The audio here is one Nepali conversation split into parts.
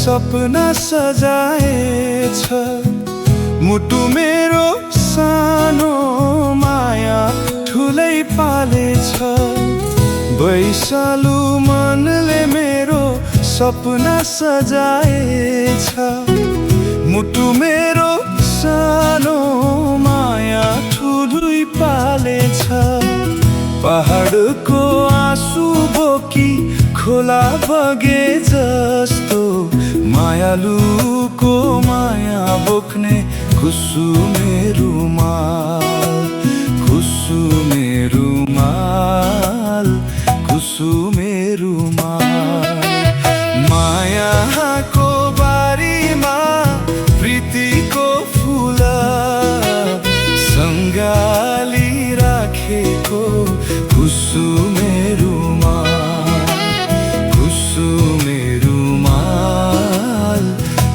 सपना सजाएछ। मुटु मेरो सानो माया ठुलै पालेछ। वैशालु मनले मेरो सपना सजाएछ। मुटु मेरो सानो माया ठुलै पालेछ। पहाडको आँसु बोकी खोला बगे जस्तो मायालुको माया बोक्ने कुसुमे रुमाल, कुसुमे रुमाल, कुसुमे रुमाल। मायाको बारीमा प्रीतिको फूल सँगाली राखेको कुसुमे रुमाल, कुसुमे रुमाल,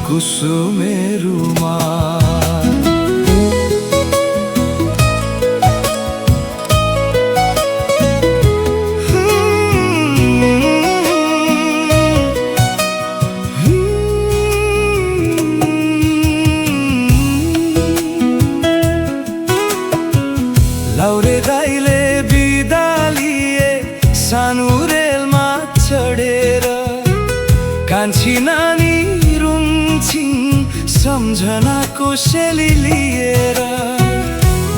कुसुमे रुमाल। लौरे दाइले बिदा लिए सानो रेलमा चढेर। कान्छी नानी रुन्छिन् सम्झनाको सेली लिएर।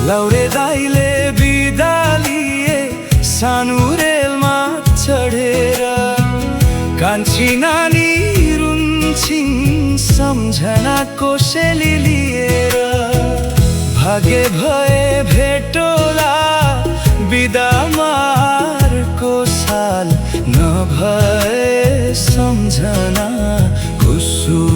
लौरे दाइले बिदा लिए सानो रेलमा चढेर। कान्छी नानी रुन्छिन् सम्झनाको सेली लिएर। भागे भए भेटोला बिदा मार्को साल, नभए सम्झना कुसुम